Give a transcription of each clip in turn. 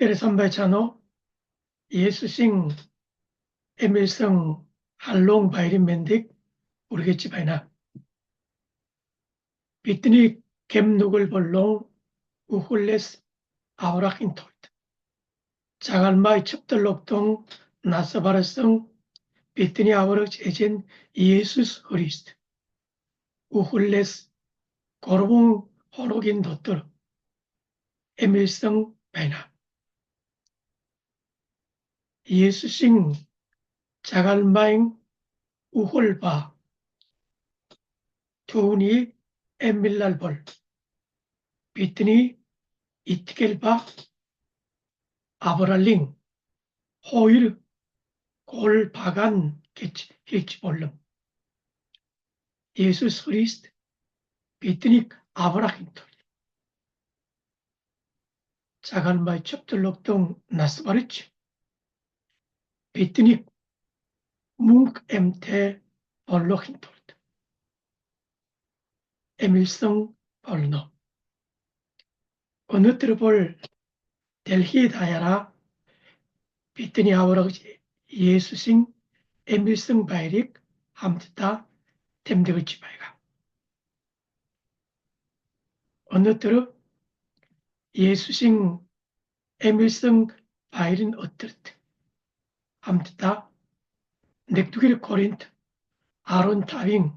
Sambaychano, Yesusing Emilsong Halong Bairin Mendik, 우리겠지 바이나. 비트니 겜누글 볼롱 우훌레스 아우라킨 톨트. 자갈마이 첩들록동 나사바르성 비트니 아우르 에젠 예수스 그리스트. 우훌레스 고르봉 호로긴 도토르. 에밀성 바이나. 예수싱 자갈마잉 우홀바 투니 엠밀랄볼 비트니 이티켈바 아브랄링 호일 골바간 힐치볼름 예수스 그리스트 비트니 아브라힌톨 자갈마이 첩들록동 나스바르치 비트니 뭉크 엠테 벌로힌톨 에밀성 벌노 어느 트르볼 델히 다야라 비트니 아우라지 예수싱 에밀성 바이릭 함트다 템득을 지바이가 어느 트르 예수싱 에밀성 바이린 어뜨르트 함트다 넥두길 코린트 아론 타윈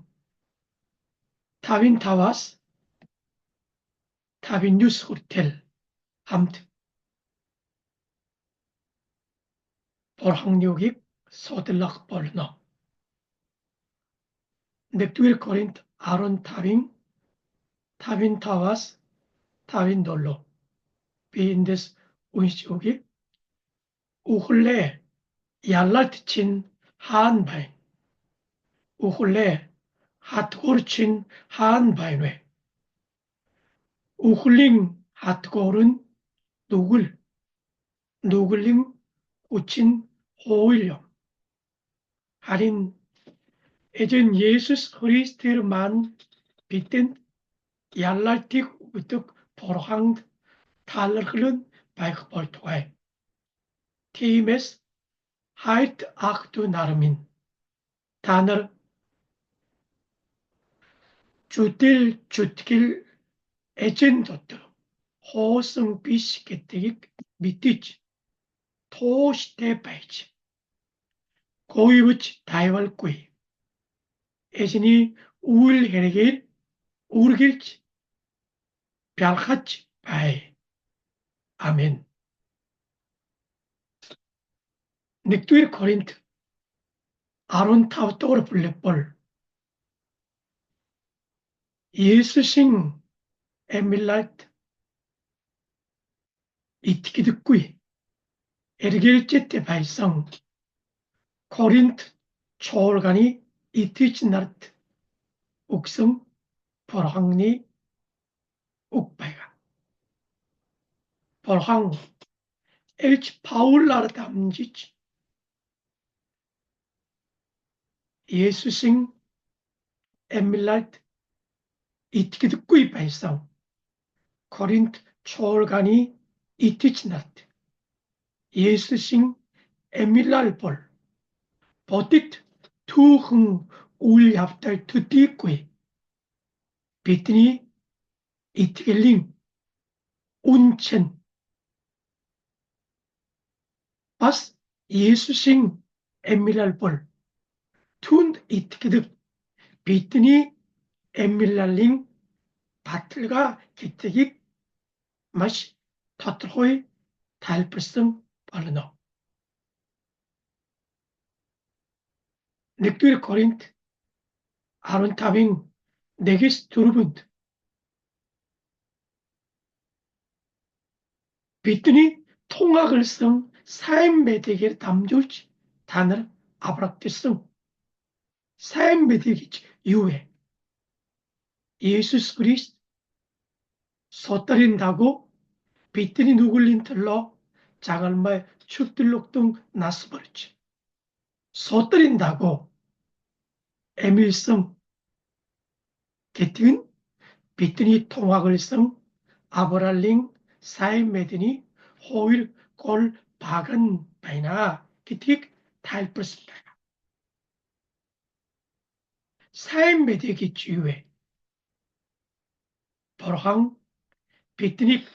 타와스 타윈 뉴스 호텔 함트 볼항력익 소들락 볼너 넥두길 코린트 아론 타윈 타와스 타윈 돌로 비인데스 운시오기 우훌레 얄랄트친 하안바인 우훌레 하트고르친 하안바인웨 우훌링 하트고른 누글링 우친 호일령 하린 에젠 예수스 그리스트만 빗댄 얄랄틱 우뚝 보르항 탈르클은 바이크볼토에 티메스 하이트 아크두 나르민 다너 주틸 에젠도트 호승 비시게티기 미티치 토시테 바이치 고이부치 다이왈꾸이 에진이 우일헤르길 우르길치 별 바이 아멘 넥두일 코린트 아론 타우토르 블랙볼 예수싱 에밀라이트 이티키드꾸이 에르겔제테 발성 코린트 초월간이 이티치나르트 옥성 볼항니 옥바이가 볼항 엘치 파울라르 담지치 예수싱 에밀라이트 이티키드꾸이 발성 코린트 초월간이 이티치나르트 예수싱 에밀랄볼 보틱 투흥 울합달 투띠꾸이 비트니 이티겔링 운첸 바스 예수싱 에밀랄볼 툰 이티키드 비트니 에밀랄링 바틀가 기특이 마시 터트로이 달불성 발르노 넥두일 코린트 아론 타빙 네기스 두르분트 비트니 통학을 성 사임메데게 담줄지 단을 아브락티성 사임메데기지 유해 예수스 그리스트 소따린다고 비트니 누굴린 틀러 자갈마의 축들록동 나스버르치 소따린다고 에밀성 게틴 비트니 통학을 성 아브랄링 사임메드니 호일 골 박은 바이나 гэдгийг тайлбарласан. сайн мэдээ гэж юу вэ? Бурхан биднийг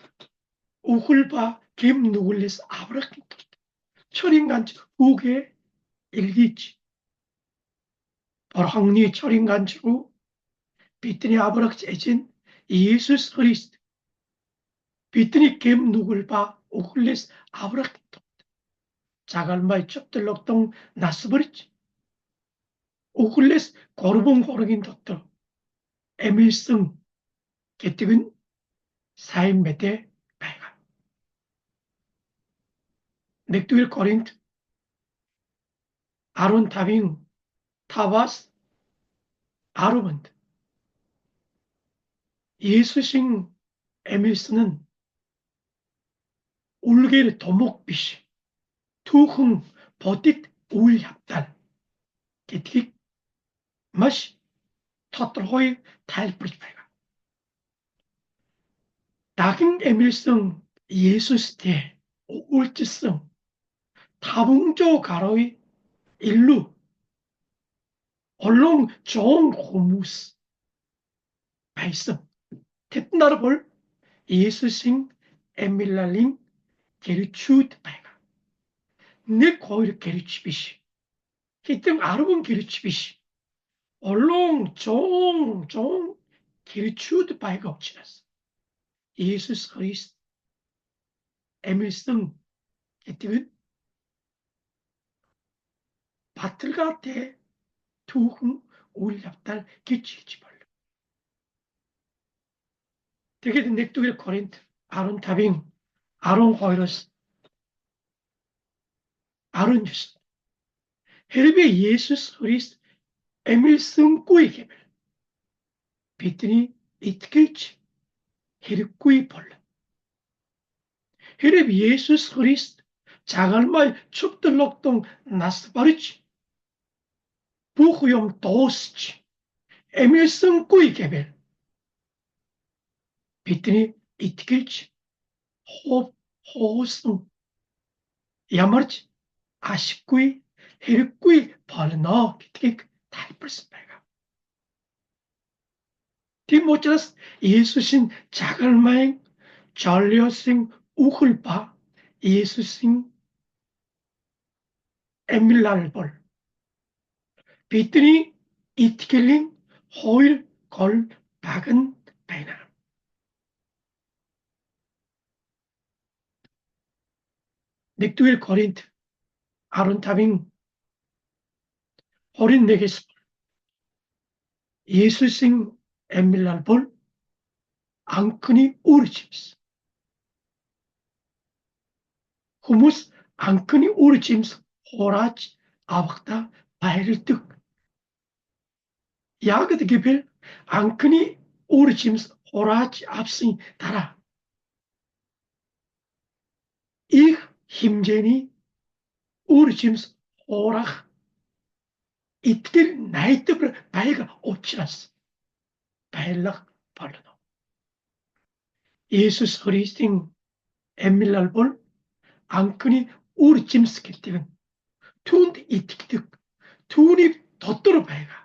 үхэл ба гэм нүглээс аврахын тулд 철인 ганц хүүгээ илгээж Бурханы 철인 ганц로 бидний аврагч эзэн Иесус Христ бидний гэм нүгэл ба үхлээс аврахын тулд загалмай чөптөлөгтөн нас барж үхлээс 3 хоногийн дотор эмилсэн гэдэг нь сайн мэдээ байгаа. 1-р Коринт 15-ийн 5-аас 10-нд 예수신 에밀스는 울게를 도목 биш түүхэн бодит үйл явдал гэдгийг маш тодорхой тайлбарлаж байгаа. Дахин эмилсэн Есүстэй үйлчилсэн 500 гаруй илүү олон 좋은 хүмүүс байсан. Тэд нар бол Есүсийн эмилалын гэрчүүд байгаа. 1-2 гэрч биш. Хэдэн 10 гэрч биш. Олон 좋은 гэрчүүд байгаа учраас Иесус Христ эмилсэн гэдэг нь баталгаатай түүхэн үйл явдал гэж хэлж болно. Тэгээд 1-р Коринт 15-ийн 12-оос 19. Хэрвээ Иесус Христ эмилсэнгүй гэвэл бидний итгэж хэрэггүй болно. Хэрвээ Иесус Христ загалмай чөптөлөгтөн нас барж бүх юм дуусч эмилсэнгүй гэвэл бидний итгэж хоосон ямарч ашиггүй хэрэггүй болно гэдгийг тайлбарласан байгаа. Тийм учраас Иесусийн загалмайн 전료생 үхэл ба Иесусийн эмилал бол бидний итгэлийн хоёр гол баг нь байна. 1-р Коринт 15-ийн 24-ээс Иесусийн эмилал бол анхны үр жимс. Хүмүүс анхны үр жимс хурааж авахдаа баярлдаг. Яг гэвэл анхны үр жимс хурааж авсан дараа их хэмжээний үр жимс хураах итгэл найдвар байгаа учраас баярлах болно. Иесус Христийн эмилал бол анхны үр жимс гэдэг нь түүнд итгэдэг, түүний дотор байгаа.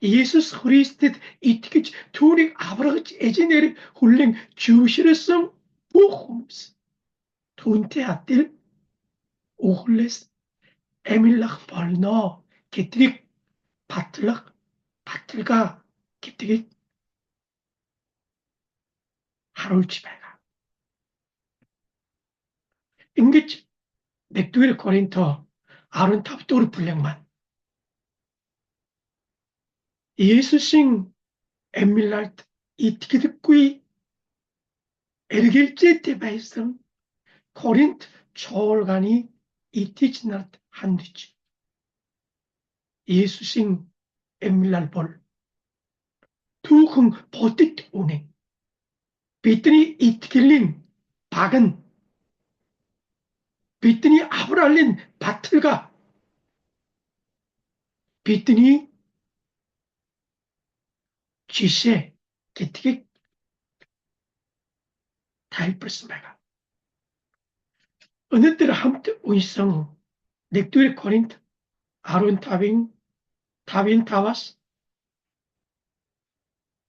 Иесус Христэд итгэж түүнийг аврагч эзэнээр хүлээн зөвшөөрсөн бүх хүмүүс түүнтэй адил үхлээс эмилах болно гэдгийг баталгаа гэдгийг харуулж байгаа. Ингэж 1-р Коринто 15-р бүлэг маань Иесусийн эмилалд итгэдэггүй эргэлзээтэй байсан Коринт чуулганы итгэж нарт хандж Иесусийн эмилал бол түүхэн бодит үнэн. Бидний итгэлийн баг нь бидний авралын баталгаа бидний жишээ гэдгийг тайлбарласан байгаа. өнөөдөр хамт уншсан 1-р Коринт 15-ын 5-5-аас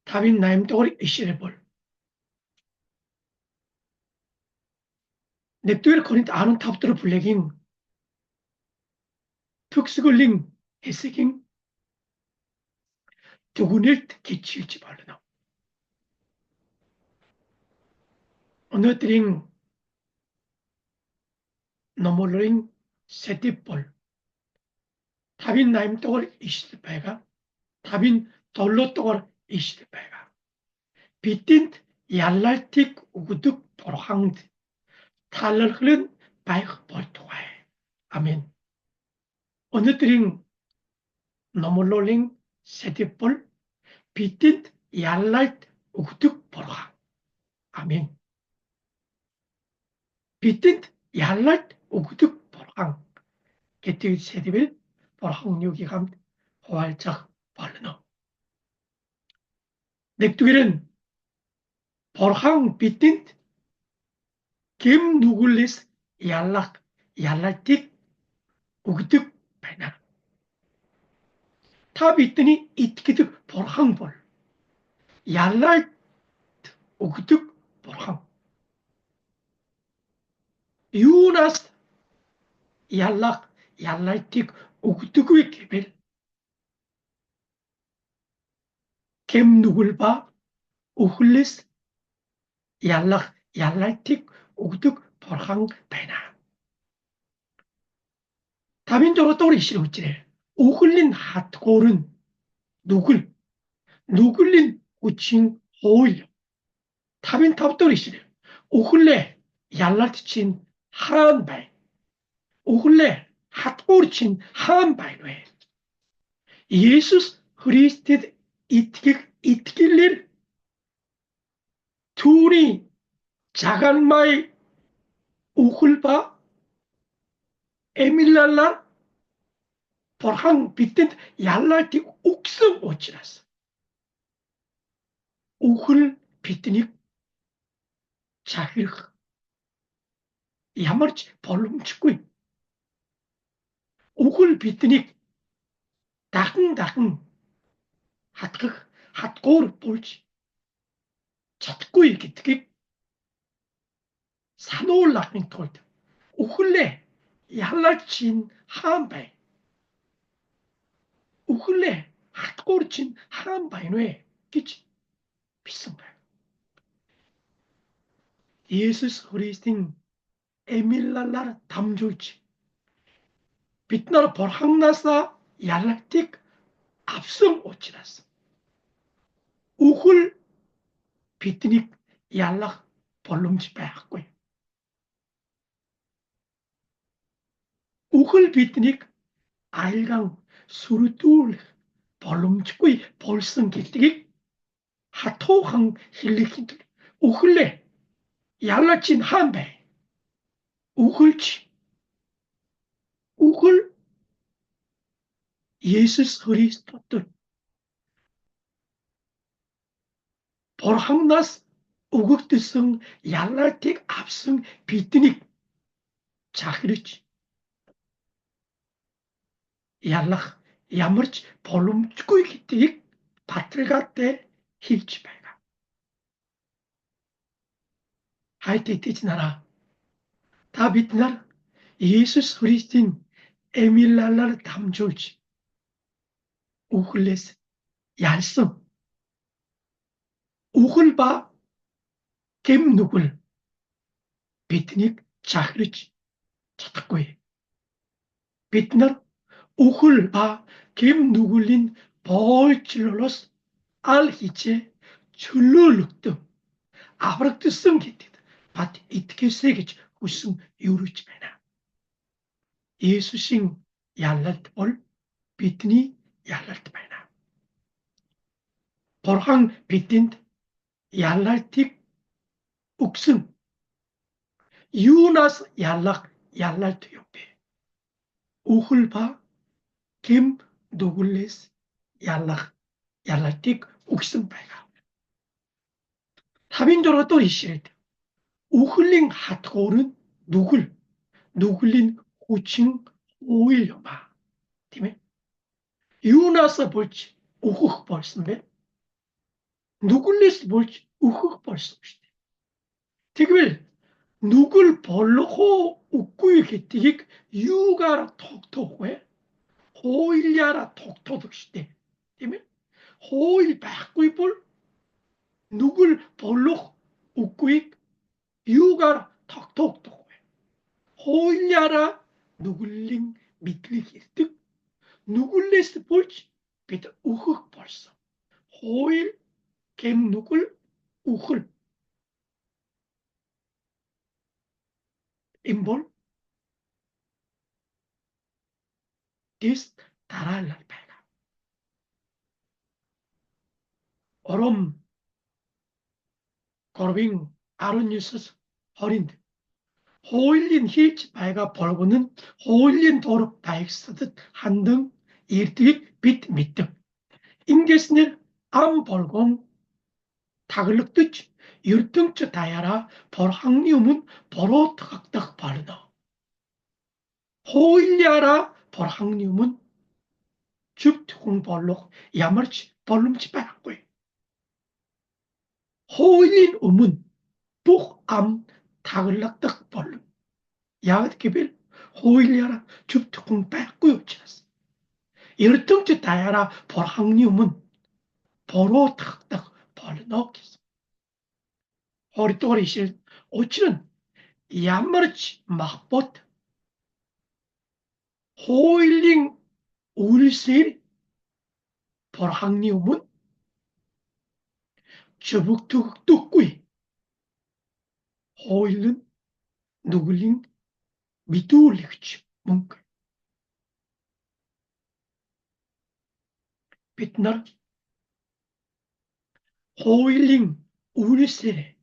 58-р ишлэл бол 1-р Коринт 15-р бүлэгийн төгсгөлийн хэсгийн дүгнэлт гिचилж болно. өнөөдрийн номлын сэдэв бол 58-р ишлэл байгаа. 57-р ишлэл байгаа. Бидэнд ялалтыг өгдөг Бурханд талархал нь байх болтугай. Амен. өнөөдрийн номлын сэдэв бол бидэнд ялалт өгдөг Бурхан. Амен. бидэнд ялалт өгдөг Бурхан гэдэг сэдэвээр Бурхан юугийн хамт хуваалцах болно. нэгдүгээр нь Бурхан бидэнд гэм нүглээс ялалтыг өгдөг байна. Та бидний итгэдэг Бурхан бол ялалт өгдөг Бурхан. Юунаас ялалтыг өгдөг вэ гэвэл гэм нүгэл ба өхлөөс ялалтыг өгдөг Бурхан байна. 56-р ишлэл үгээрээ өхлийн хатгуур нь нүглийн хүчин хууль. 55-р ишлэл өхлөө ялалт чинь хаана байна? өхлөө хатгуур чинь хаана байна вэ? Есүс Христэд итгэлээр түүний жагалмай өхөл ба эмилалаар Бурхан бидэнд ялалтыг өгсөн учраас өхөл биднийг чахирах ямар ч боломжгүй. өхөл биднийг дахин хатгах хатгуур болж чадахгүй гэдгийг сануулгын тулд өхлөө ялалт чинь хаана байна? өхлөө хатгуур чинь хаана байна вэ гэж бисэн байна. Есүс Христийн эмилалаар дамжуулж бид нар Бурханаас ялалтыг авсан учраас өхөл биднийг ялах боломж байхгүй. өхөл биднийг айлган сүрдүүлэх боломжгүй болсон гэдгийг хатуухан хэлэхэд өхлөө ялалт чинь хаана бай? өхөл Есүс Христ дотор Бурханаас өгөгдсөн ялалтыг авсан биднийг чахирч ялах ямар ч боломжгүй гэдгийг патригатай хэлж байгаа. Хайт итгэж нараа. Та бид нар Есүс Христийн эмилалаар дамжуулж өхлөөс ялсан. өхөл ба гэм нүгэл биднийг чахирч чадахгүй. Бид нар өхөл ба гэм нүглийн боолчлолоос аль хичээ чөлөөлөгдөн аврагдсан гэдэгт бат итгэсэй гэж хүсэн юурч байна. Есүсийн ялалт бол бидний ялалт байна. Бурхан бидэнд ялалтыг өгсөн. Юунаас ялалт юм бэ? өхөл ба гэм нүглээс ялалтыг өгсөн байгаа. 56-р ишлэлд өхлийн хатгуур нь нүгэл, 누굴린 후칭 오일려마. 팀에 유나서 볼지 우흑 벌슨데 누굴리스 볼지 우흑 벌슨 시대. 티글 누굴 벌로호 웃구이게 티익 유가라 톡톡해 호일야라 톡톡 시대. 팀에 호일 바꾸이 볼 누굴 벌로 웃구이 유가라 톡톡톡 호일야라 누굴링 미틀리기득 누굴레스 볼지 비트 우흑 벌써 호일 겜 누굴 우클 임볼 디스 다랄랄 배가 어럼 거빙 아론유스 허린드 호일린 힐치 바이가 벌고는 호일린 도로 바익스듯 한등 일득 빛 밑등 인게스늘 암 벌공 타글럭 뜻 율등처 다야라 벌항리움은 벌어 탁탁 바르다 호일야라 벌항리움은 줍퉁 벌록 야머치 벌름치 바라고요 호일린 음은 북암 타글럭 벌름 야긋기빌 호일야라 줍퉁 바꾸요 치라스 율등처 다야라 벌항리움은 벌어 탁탁 벌넣겠어 허리또리실 오치는 야머치 막봇 호일링 울실 벌항리움은 저북툭 뚝구이 호일은 누굴링 미두울리그치 뭉크 빛날 호일링 울실에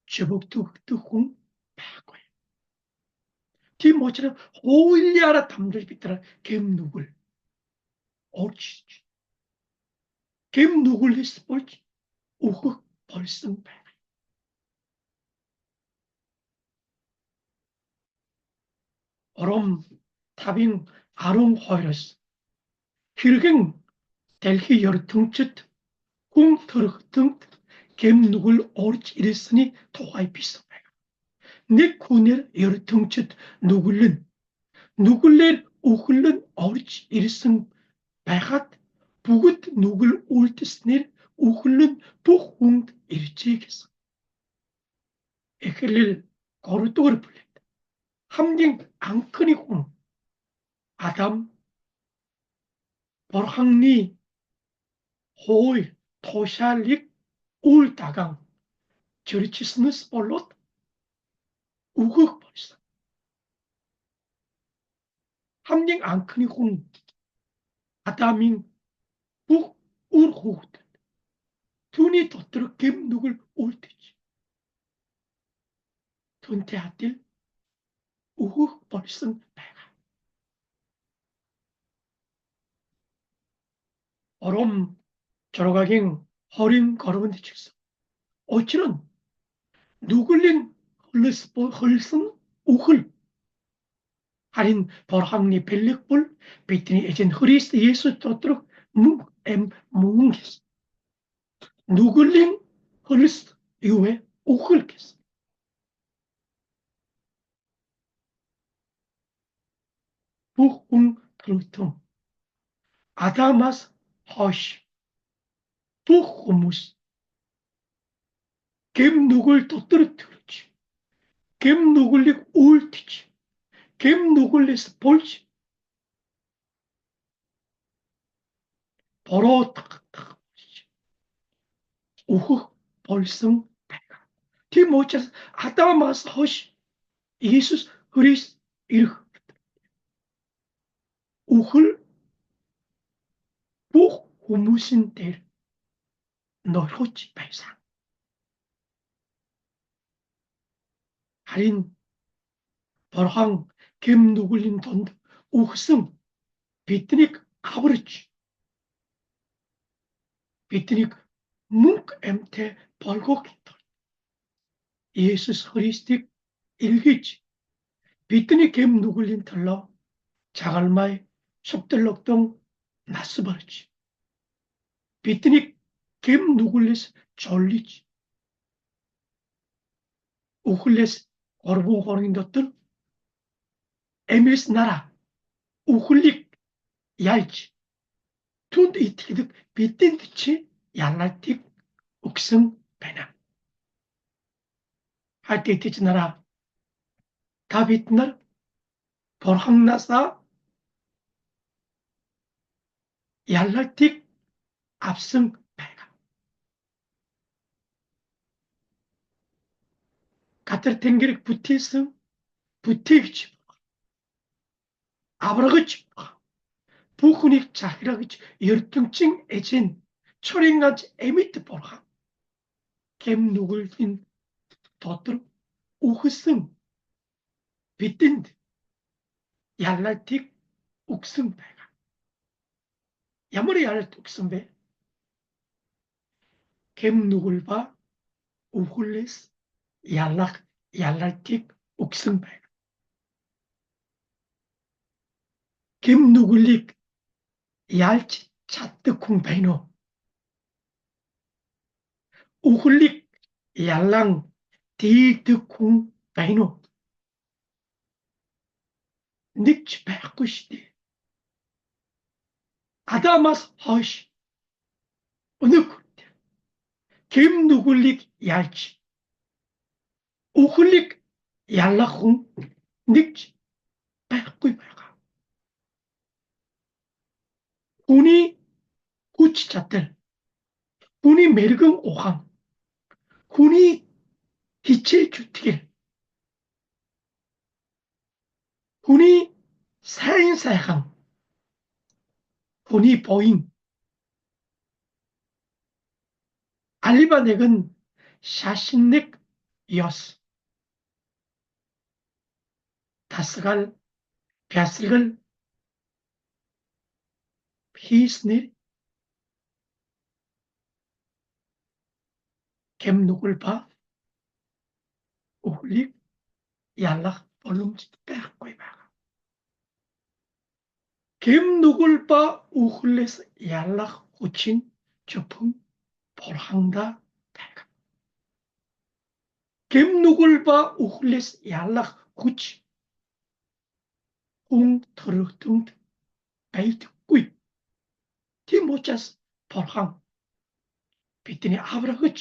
저북툭 뚝궁 바고이 디모처럼 호일리아라 담들 빛더라 겜 누굴 옳지 겜 누굴 했어 볼지 우흑 벌승 배 어럼 타빙 아롱 호이러스 힐갱 델히 여르 등짓 궁 터르 등겜 누굴 옳지 이랬으니 도와이 비싸 내 군을 여르 등짓 누굴른 누굴레 우글른 옳지 이랬음 배갓 부긋 누굴 옳티스닐 우글른 부흥 일지겠어 에클릴 거르또를 불린다 함딩 앙크니 홍 아담 버항리 호일 토샬릭 울다강 저리치스누스 볼롯 우극 벌써 함딩 앙크니 홍 아담인 북 울후드 둔이 덧들어 겜 누굴 울티지 둔테아딜 우극 벌써 배가 어럼 저러가긴 허린 걸음은데 직서 어찌는 누굴린 헐슨 우글 하린 벌항리 벨릭불 비트니 에젠 흐리스 예수 또트럭 묵엠 뭉기스 누굴린 헐스 이후에 우글기스 북웅 트루퉁 아다마스 허시 북후무스 겜 누굴 또뜨르트르지 겜 누굴릭 울티지 겜 누굴리스 볼지 벌어 탁탁 우흑 벌승 배가 디모차스 아다마스 허시 예수스 흐리스 이르 우글 북후무신 델 너로치 발상 할인 벌항 겜 누굴린 돈드 우흑승 비트닉 아버르치 비트닉 뭉크 엠테 벌고기 Есүс Христийг илгээж бидний гэм нүглийн төлөө чагалмай шавтарлогдсон нас барж бидний гэм нүглээс жоллиж үхлээс орбун хорын дотор эмээс үхлийг ялж түнд итгэдэг бидэнд чи ялалтыг өгсөн байна. Хатитич нараа та бид нар Бурханнасаа ялалтыг авсан байна. Гадар тэнгэрийг бүтээсэн бүтээгч аврагч бүхнийг захирагч ертөнцийн эзэн чорингач эмит Бурхан гэм нүглийн дотор үхсэн бидэнд ялалтыг өгсөн байна. Ямар ялалт өгсөн бэ? Гэм нүгэл ба үхлээс ялалтыг өгсөн байна. Гэм нүглийг ялж чаддаг хүн байна уу? Үхлийг ялан дийлдэг хүн байна уу? Нэг ч байхгүй шүү дээ. Адамаас хойш өнөг гэм нүглийг ялж үхлийг ялах хүн нэг ч байхгүй байгаа. Хүний хүч чадал, хүний мэрэгэн ухаан, хүний хичээл зүтгэл, хүний сайхан, хүний буян алива нэгэн шашиныг ёс тасгал бясалгал хийснээр гэм нүгэл ба үхлийг ялах боломж байхгүй байна. Гэм нүгэл ба үхлээс ялах хүчин зөвхөн Бурхандаа байна. Гэм нүгэл ба үхлээс ялах хүч хүн төрөгтөнд байдаггүй. Тийм учраас Бурхан бидний аврагч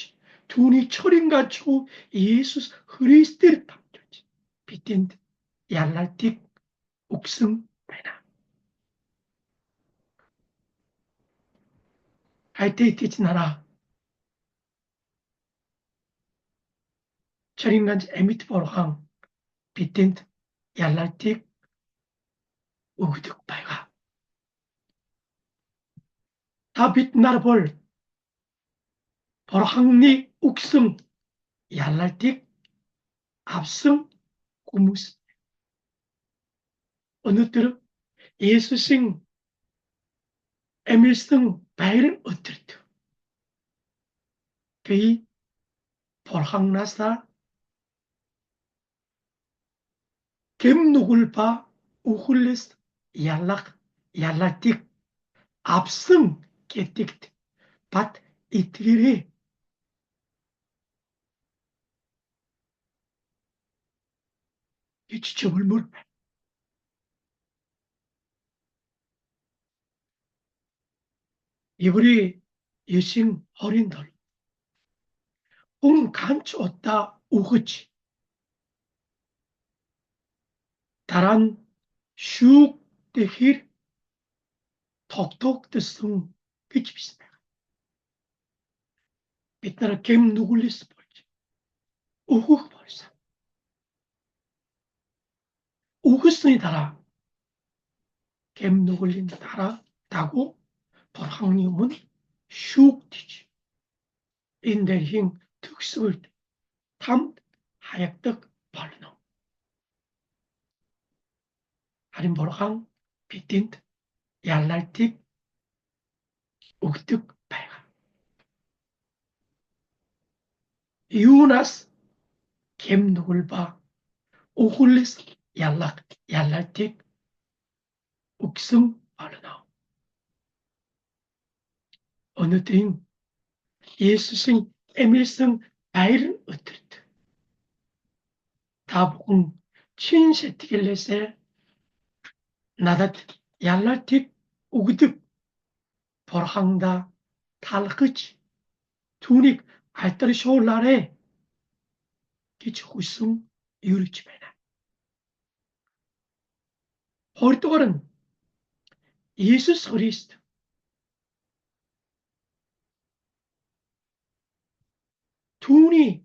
түүний чорын гажуу Есүс Христээр дамжуулж бидэнд ялалтыг өгсөн байна. Хайтэтич нараа чорын ганж амьд Бурхан бидэнд ялалтыг өгдөг байгаа. Та бид нар бол Бурханы өгсөн ялалтыг авсан хүмүүс. Өнөөдөр Есүсийн амьсан баярын өдөрт би Бурханаас гэм нүгэл ба үхлээс ялалтыг авсан гэдэгт бат итгэрээ. гэж чимэлмөр байна. Еврей 9:27 хүн ганц удаа үхэж дараа нь шүүгдэхээр тогтоогдсон гэж бичсэн байна. Бид нар гэм нүглээс болж өөхөх болсон. Үхсний дараа гэм нүглийн дагуу Бурханы өмнө шүүгдэж энэ дэлхийн төгсгөлд тамд хаягдаг болно. Харин Бурхан бидэнд ялалтыг өгдөг байна. Юунаас 겜누굴바 우훌리스 얄랄틱 욱승 알나. 어느 등 예수신 에밀성 바이른 어뜨르트. 다복은 친세티길레세 나닷 얄랄틱 우그득 벌항다 탈크치 투닉 알따리 쇼울라레 기치 후승 유리치메나. 호르토거는 예수 그리스도 투니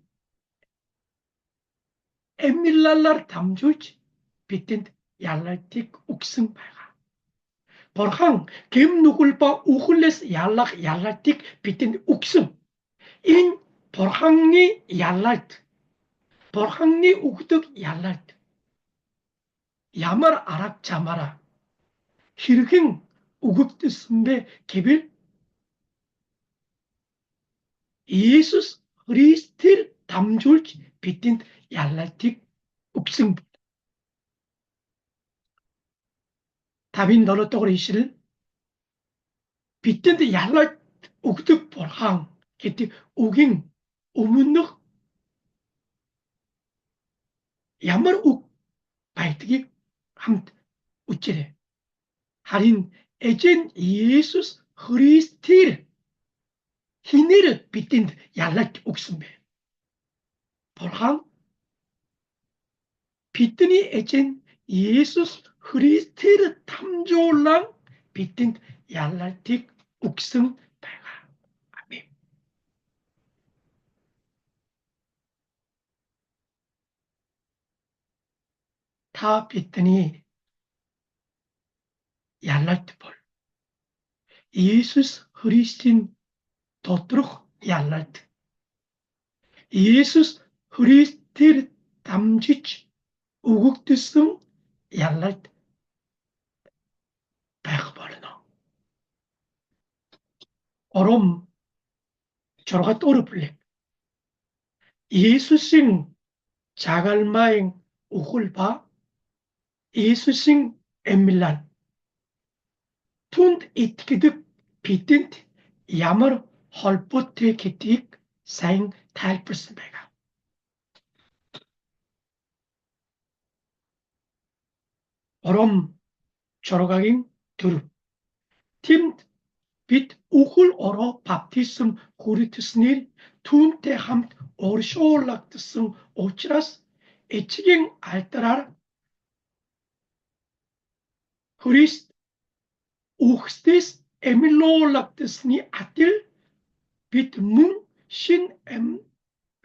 에밀랄라르 담주지 비틴 얄랄틱 욱승파가 벌항 겜누굴바 우훌레스 얄랄틱 비틴 욱승 인 벌항니 얄랄트 벌항니 우그득 얄랄트 야말 아락 자마라 히르갱 우급드 선배 개빌 예수 그리스도를 담줄지 비틴 얄랄틱 욱승 다빈 너로떡을 이시를 비틴 얄랄 우그득 벌항 개티 우깅 우문능 야말 욱 바이트기 함 우찌레 하린 에젠 예수 그리스도를 히네르 비틴 얄랄 욱승배 벌항 비트니 에젠 예수 그리스도를 탐조랑 비틴 얄랄틱 욱승 배가. 아멘. 다 비트니 얄랄트 볼. 예수 그리스도인 도트록 얄랄트. 예수 그리스도를 담지치 우국드승 얄랄트 배가 버리노. 어롬 저러가 또르블레. 예수신 자갈마행 우hul바 예수신 에밀란 툰 이트기득 비틴트 야머 헐포트 기틱 사잉 탈프스 배가 어롬 저러가긴 두릅 팀 빛 우hul어로 밥티슴 고리트스닐 툰테 함 오르쇼올락트승 오치라스 에치갱 알따라 그리스 우흐스티스 에밀로올락트스니 아틸 빛 문 신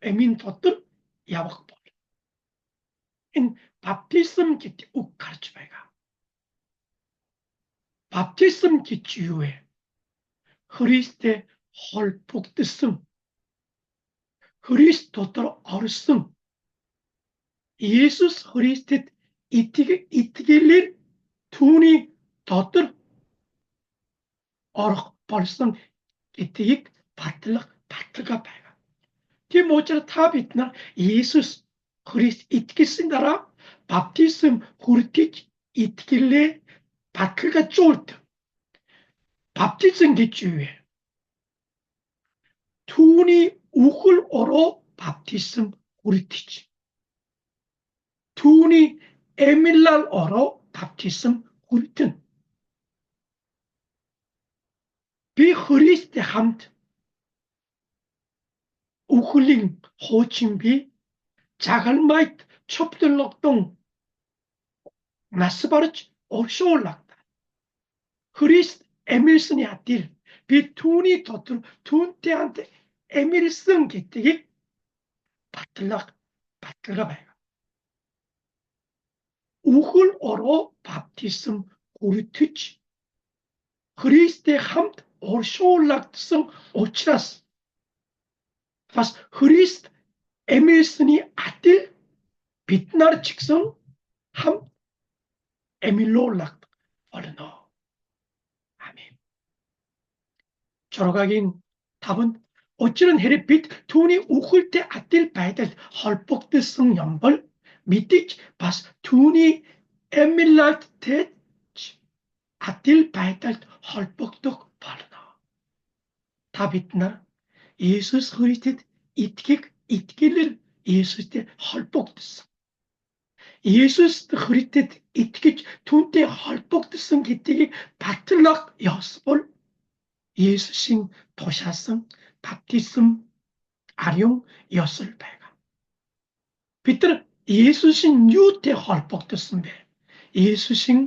에민 도트 야박볼 인 밥티슴 기티 욱 가르치배가 밥티슴 기치유에 그리스도의 헐복드승 그리스도로 어르승 예수 그리스도 이티길린 투니 도트 어럭 벌승 이티익 바틀가 배가 디모처럼 타비트나 예수 그리스도 이티기신다라 밥티슴 후르티치 이티길레 바틀가 쫄트 밥티슴 기주에 투니 우글 어로 밥티슴 후르티치 투니 에밀랄 어로 밥티슴 후르튼 비 흐리스테 함트 우글링 호칭비 자갈마이트 첩들럭동 나스바르치 오쇼올락다 흐리스 에밀슨이 아딜 비 투니 도트 툰테한테 에밀슨 기티기 바틀가 배가 우글 어로 밥티슴 고르트치 흐리스테 함트 오쇼올락트승 오치라스 파스 흐리스 에밀슨이 아딜 빛나르 직성 함 에밀로올락 어르노 아멘. 저러가긴 답은 Учир нь хэрэг бид түүний үхэлтэй адил байдалд холбогдсон юм бол мэдээж бас түүний эмилалтэй адил байдалд холбогдох болно. Та бид нар Есүс Христэд итгэлээр Есүстэй холбогдсон. Есүс Христэд итгэж түүнтэй холбогдсон гэдгийг батлах ёс бол Есүсийн тушаасан баптизм ариун ёс байгаа. Бид нар Есүсийн юутай холбогдсон бэ? Есүсийн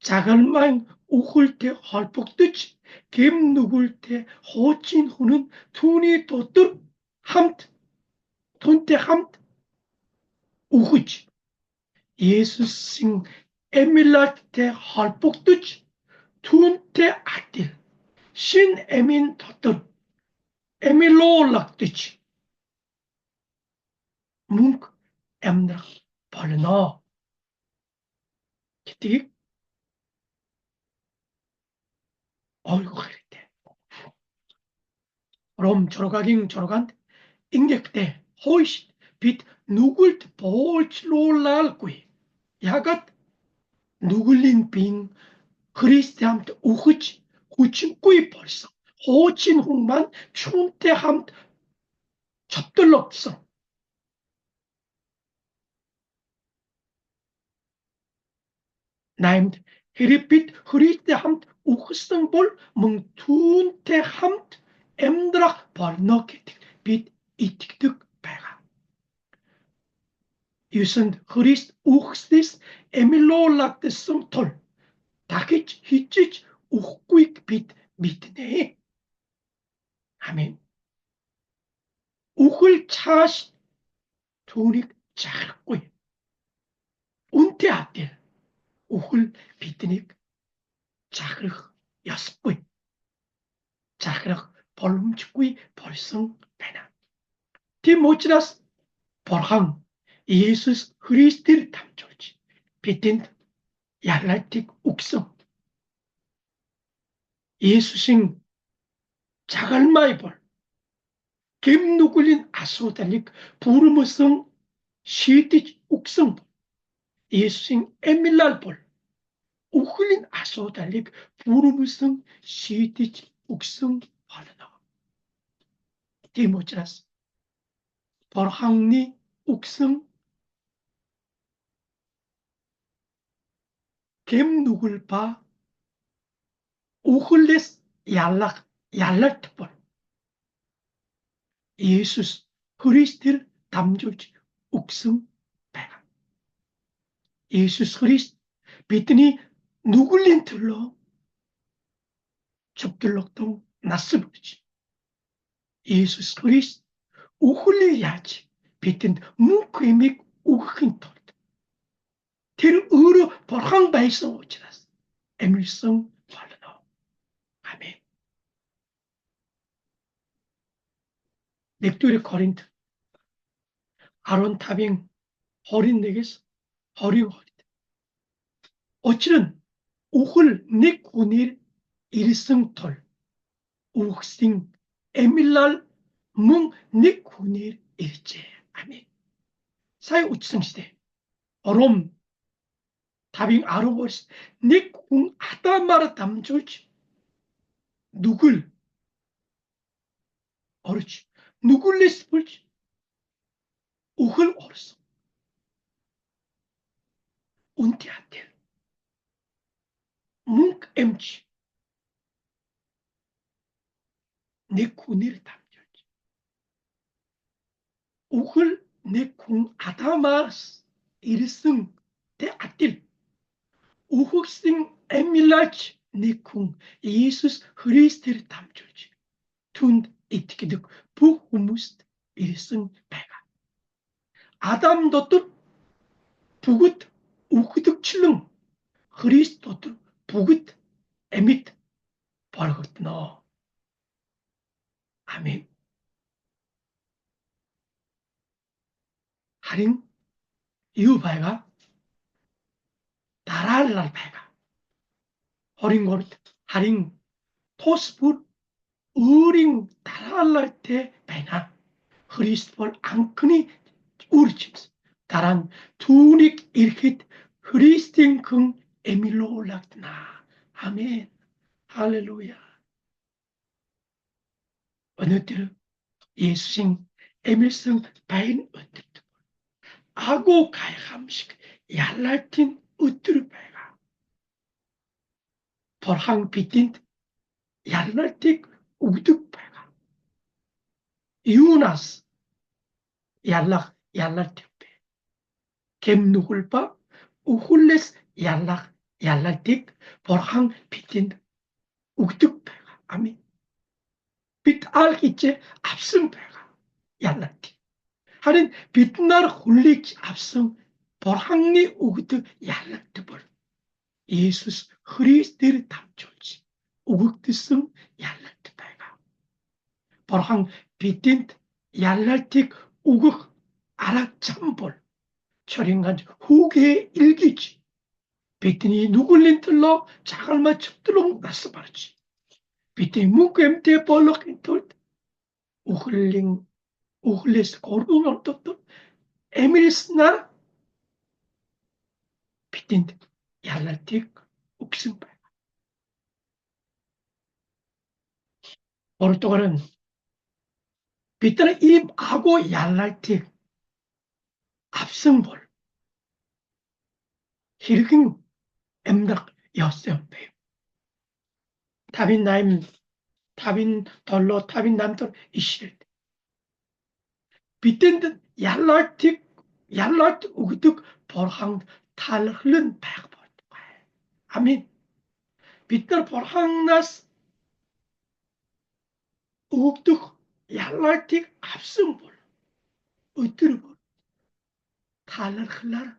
загалмайн үхэлтэй холбогдож гэм нүгэлтэй хуучин хүн нь түүний дотор түүнтэй хамт үхэж Есүсийн эмилалтай холбогдож түүнтэй адил шин эмийн дотор эмилуулагдаж мөнх амьдрах болно. гэдгийг ойлгох хэрэгтэй. Ром 6-6-нд ингэхдээ хойш бид нүгэлд буучлуулалгүй. Ягаад нүглийн бие Христтэй хамт үхэж хүчингүй болсон. Хуучин хүн маань түүнтэй хамт цовдлогдсон. Наймд хэрэг бид Христтэй хамт үхсэн бол мөн түүнтэй хамт амьдрах болно гэдэгт бид итгэдэг байгаа. Юусэнд Христ үхснээс эмилуулагдсан тул дахиж хижиж үхэхгүйг бид мэднэ. Амен. Үхэл цааш түүнийг жахахгүй. Үнтэй адил үхэл биднийг жахрах ёсгүй. Жахрах боломжгүй болсон байна. Тийм учраас Бурхан Есүс Христээр дамжуулж бидэнд ялалтыг өгсөн. Есүсийн загалмай бол гэм нүглийн асуудлыг бүрмөсөн шийдэж өгсөн. Есүсийн эмилал бол үхлийн асуудлыг бүрмөсөн шийдэж өгсөн болно. Тийм учраас Бурханы өгсөн гэм нүгэл ба үхлээс ялалт бол Есүс Христээр дамжуулж өгсөн байна. Есүс Христ бидний нүглийн төлөө цовдлогдсон нас болж Есүс Христ үхлийг яаж бидэнд мөнх эмийг өгөхийн тулд тэр өөрөө Бурхан байсан учраас амьдсан болно. Амен. 1-р Коринт 15-ийн 21-с 22-д. Учир нь үхэл нэг хүнээр ирсэн тул үхсийн эмилал мөн нэг хүнээр иржээ. Амен. Сайн үздэн штэ. Ром 5-10-аас нэг хүн Адамаар дамжуулж нүгэл орж нүгэлээс болж үхэл орсон. Үнтэй адил мөнх эмч нэг хүнээр дамжуулж үхэл нэг хүн Адамаас ирсэн тэ адил үхэгсэн эмилалч нэг хүн Есүс Христээр дамжуулж түнд итгэдэг бүх хүмүүст ирсэн байгаа. Адам дотор бүгд үхэгдчлэн Христ дотор бүгд амьд болгогдно. Амен. Харин юу байгаа? Дараалал байгаа. 23-д харин тус бүр өөрийн дараалалтай байна. Христ бол анхны үржимс. Дараа нь түүнийг ирэхэд Христийн хүн эмилуулагдана. 아멘. 할렐루야. өнөөдөр 예수님 эм일сэн байна өдөрт агуу гайхамшиг ялалтын өдөр байгаа. Бурхан бидэнд ялалтыг өгдөг байгаа. Юунаас ялалт вэ? Гэмнүгэл ба үхэлээс ялалтыг Бурхан бидэнд өгдөг байгаа. 아멘. бид алгийж авсан байгаа. ялалт. харин бид нар хүлээж авсан Бурханы өгдөг ялалт бол Есүс Христээр дамжуулж өгөгдсөн ялалт байгаа. Бурхан бидэнд ялалтыг өгөх арга зам бол 철인간 후계에 일기지. бидний нүглийн төлөө чагалмай чөтгөрөн нас барж. бидний мөнх эмтэй болохын тулд үхлээс горгон ордод эмилснаар бидэнд ялалтыг өгсөн байна. Өөрөөр бид нар ийм агуу ялалтыг авсан бол хэрхэн амьдрах ёстой бэ? 58, 57, 58 ишлэл. бидэнд ялалт өгдөг Бурханд талархлан байх болтугай. 아멘. бид нар Бурханаас өгдөг ялалтыг авсан бол өдөр бүр талархлаар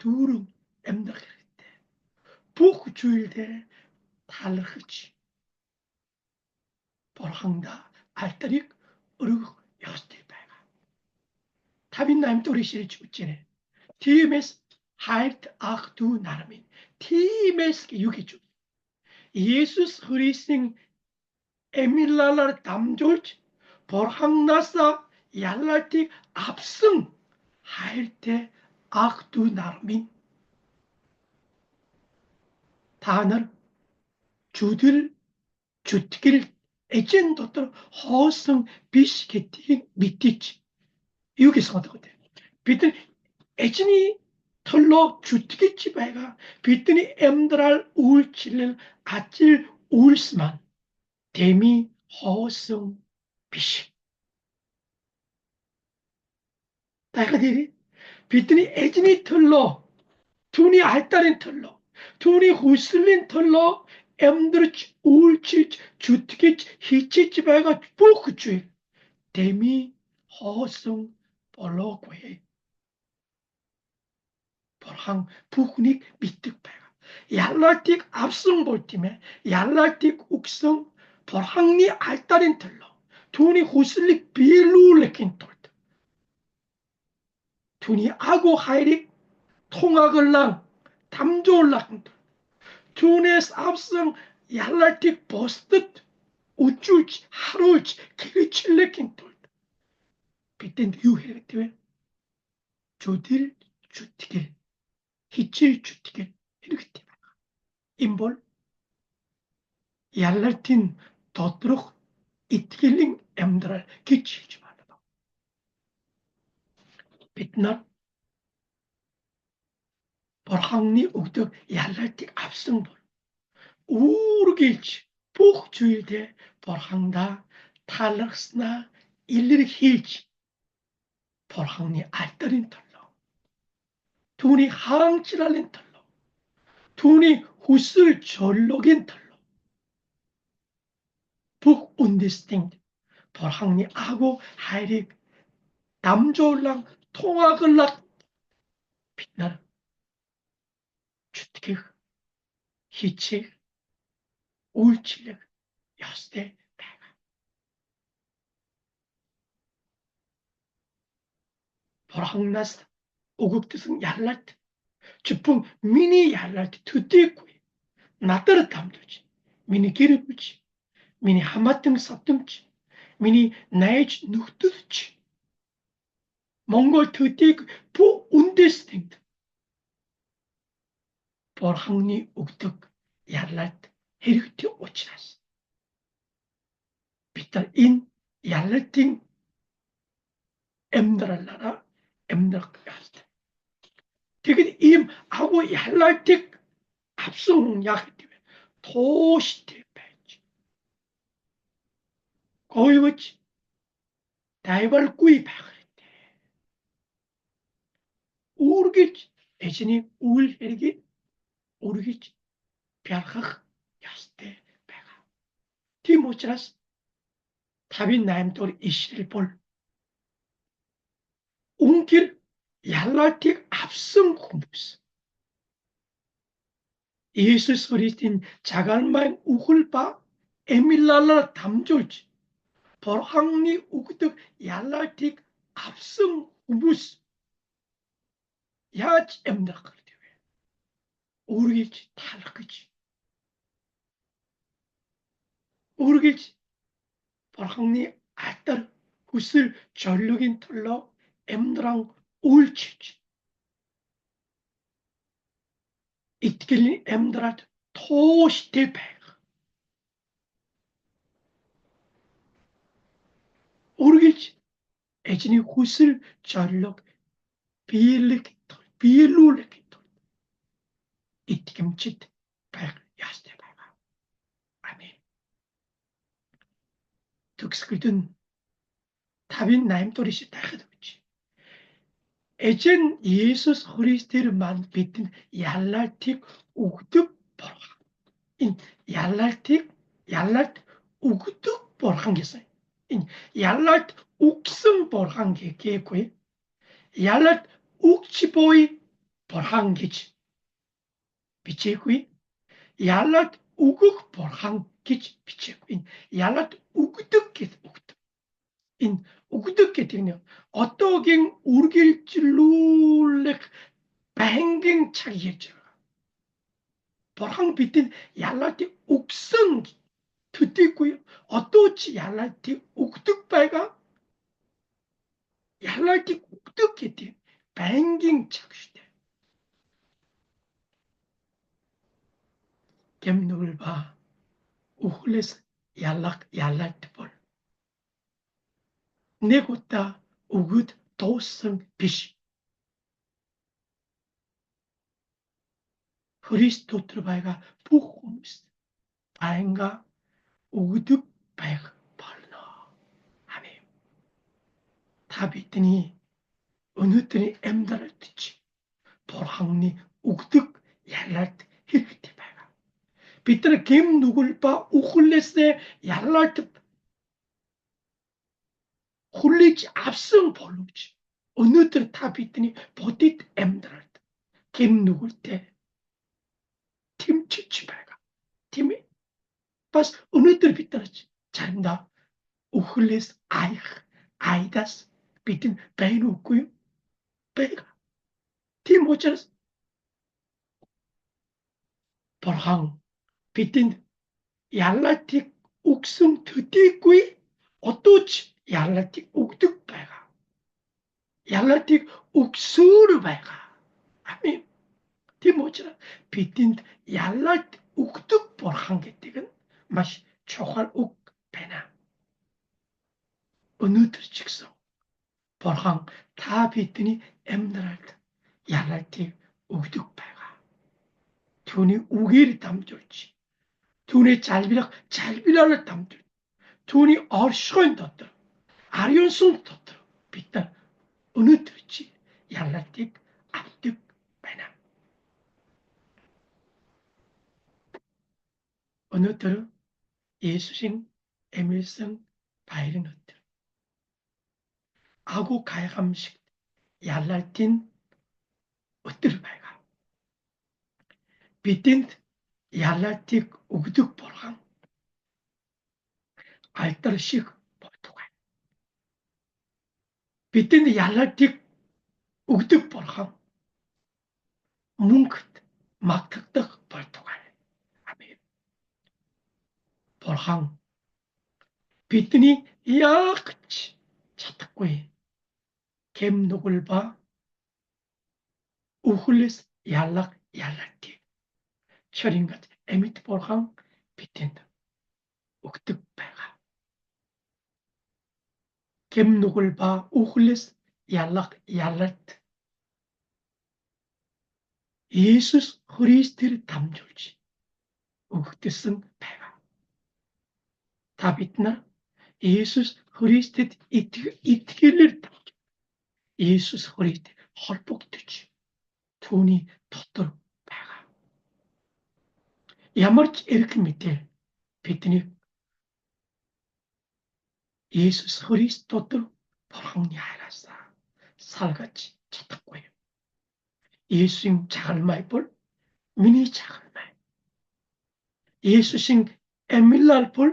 дүүрэн амьдрах хэрэгтэй. бүх зүйлдээ талархаж Бурханда альтарыг өргөх ёстой байгаа. 58 дугаар ишлэлж үчирэ. Тиймээс хайрт ах дүү нар минь. Тиймээс юу гэж вэ? Есүс Христийн эмилалаар дамжуулж Бурханаас ялалтыг авсан хайртай ах дүү нар минь. та нар зүтгэл эзэн дотор хоосон биш гэдгийг мэдэж юу гэж бодох вэ? бид эзний төлөө зүтгэж байгаа бидний амьдрал үйлчлэл ажил үйлс маань дэмий хоосон биш. дахиад бидний эзний төлөө түүний альтарын төлөө түүний хүслийн төлөө амьдрч үйлчилж зүтгэж хичээж байгаа бүх зүйл дэмий хоосон болоогүй. Бурхан бүхнийг мэддэг байгаа. ялалтыг авсан бол тийм ээ. ялалтыг өгсөн Бурханы альтарын төлөө түүний хүслийг биелүүлэхийн тулд түүний агуу хайрыг тунгаглан дамжуулахын тулд түүнээс авсан ялалтыг бусдад үзүүлж харуулж хэрэгжүүлэхийн тулд бидэнд юу хэрэгтэй вэ? зүтгэл хичээл зүтгэл хэрэгтэй байна. Энэ бол ялалтын доторх итгэлийн амьдрал гэж хэлж байна. бид нар Бурханы өгдөг ялалтыг авсан бол үргэлж бүх зүйлдээ Бурхандаа талархснаа илэрхийлж Бурханы альтарын төлөө түүний харамчлалын төлөө түүний хүсэл зорилгын төлөө бүх үндэстэнд Бурханы агуу хайрыг дамжуулан тунгаглах бид нар зүтгэх хичээх үйлчлэх ёстой байгаа. Бурханаас өгөгдсөн ялалт зөвхөн миний ялалт төдийгүй надад дамжуулж миний гэр бүл миний хамаатан савдамж, миний найз нөхдөдч Монгол төдийг бүх үндэстэнд Бурханы өгдөг ялалт хэрэгтэй учраас бид нар энэ ялалтын амьдралаараа амьдрах ёстой. Тэгэд ийм агуу ялалтыг авсан хүн яг гэвэл тууштай байж гоёвч дайваргүй байх хэрэгтэй. Үргэлж эзний үйл хэргийг үргэлж бярхах ёстой байгаа. Тийм учраас 58 дугаар ишлэл бол үнэхээр ялалтыг авсан хүмүүс Иесус Христийн 자갈마의 үхэл ба эмилалаар дамжуулж Бурханы өгдөг ялалтыг авсан хүмүүс яаж амьдрах гэдэг вэ? Үргэлж талах гэж. Үргэлж Бурханы алтар хүсэл зорилгын төлөө амьдран үйлчилж итгэлийн амьдралд тууштай байх. Үргэлж эзний хүсэл зорилго биелүүлэх итгэмжид байх ёстой байгаа. Амен. Төгсгөлд нь 58 дугаар ишлэл дахиад өгч. Эзэн Иесус Христээр манд бидэнд ялалтыг өгдөг Бурхан. Энэ ялалт өгдөг Бурхан гэсэн. Энэ ялалт өгсөн Бурхан гэхгүй. Ялалт өгч буй Бурхан гэж бичээгүй. Ялалт өгөх Бурхан гэж бичээгүй. Ялалт өгдөг гэдэг өгдөг. Энэ өгдөг гэдэг нь одоогийн үргэлжлүүлэх байнгын цаг ярьж байгаа. Бурхан бидэнд ялалтыг өгсөн төдийгүй одоо ч ялалтыг өгдөг байгаа. Ялалтыг өгдөг гэдэг байнгын цаг шүү дээ. Гэмнүгэл ба үхлээс ялалт бол нэг удаа өгöd дууссан биш. Христ дотор байгаа бүх хүмүүс байнга өгдөг байх болно. Амен. Та бидний өнөөдрийн амьдралд ч Бурханы өгдөг ялалт хэрэгтэй байгаа. Бид нар гэмнүгэл ба үхлээсээ ялалт хүлээж авсан боловч өнөөдөр та бидний бодит амьдралд гэмнүгэлтэй тэмчиж байгаа. Тийм ээ. Бас өнөөдөр бид нар заримдаа үхлээс айдас бидэнд байна уугүй байгаа. Тийм учраас Бурхан бидэнд ялалтыг өгсөн төдийгүй одоо ч ялалтыг өгдөг байгаа. Ялалтыг өгсөөр байгаа. Амен. Тийм учраас бидэнд ялалт өгдөг Бурхан гэдэг нь маш чухал үг байна. Өнөөдөр ч гэсэн Бурхан та бидний амьдралд ялалтыг өгдөг байгаа. Түүний үгээр дамжуулж, түүний залбираар дамжуулж, түүний оршихуйн дотор, ариун сүнс дотор бид нар өнөөдөр чи ялалтыг авдаг байна. Өнөөдөр Есүсийн эмэлсэн баярын өдөр. Агуу гайхамшигт ялалтын өдөр байгаа. Бидэнд ялалтыг өгдөг Бурхан альдар шиг болтугай. Бидэнд ялалтыг өгдөг Бурхан мөнгөд магтагдах болтугай. Амен. Бурхан бидний яагч чадахгүй гэм нүгэл ба үхлээс яллагдгийг чөрингат амьд бурхан бидэнд өгдөг байгаа. Гэм нүгэл ба үхлээс яллагд Иесус Христээр дамжуулж өгдсөн байгаа. Та бид нар Иесус Христэд итгэлээр Иесус Христэд холбогдож түүний дотор байгаа. Ямар ч эрх мэдээ бидний Иесус Христ дотор Бурханы хайраас салгаж чадахгүй. Иесусийн чагалмай бол миний чагалмай. Иесусийн амьлал бол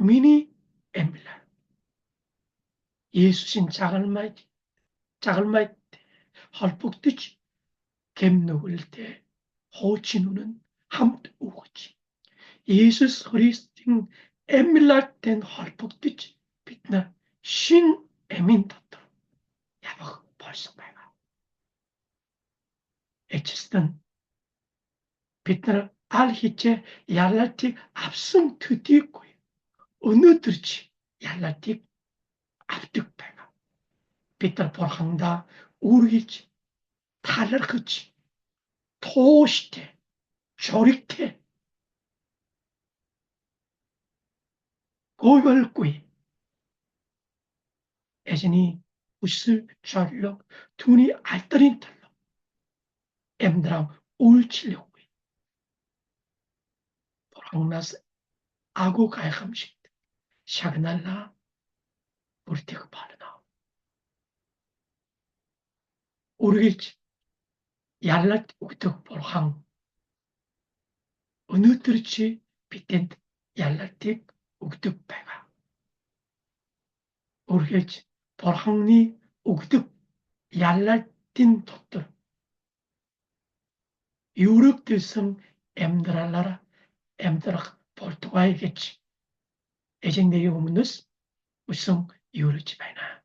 миний амьлал. Иесусийн чагалмайд холбогдож гэм нүгэлтэй хуучин үнэн хамт өгч Иесус Христийн амьлалтай холбогдож бид нар шин амийн дотор явах болсон байгаа. Эцэстэн бид нар аль хэзээ ялалтыг авсан төдийгүй өнөөдөр ч ялалтыг авдаг байгаа. Бид нар Бурхандаа үргэлж талархаж тууштай шоригтэй гойволгүй эзний хүсэл зорилго түүний алдрын төлөө амьдрал үйлчлэхгүй. Бурханаас агуу гайхамшигт шагналаа бүрдэх болно. Үргэлж ялалт өгдөг Бурхан өнөөдөр чи бидэнд ялалтыг өгдөг байгаа. Үргэлж Бурханы өгдөг ялалтын дотор юрэгдсэн амьдралаар амьдрах болтугай гэж эзэн нэрийн өмнөөс үсэн юрэж байна.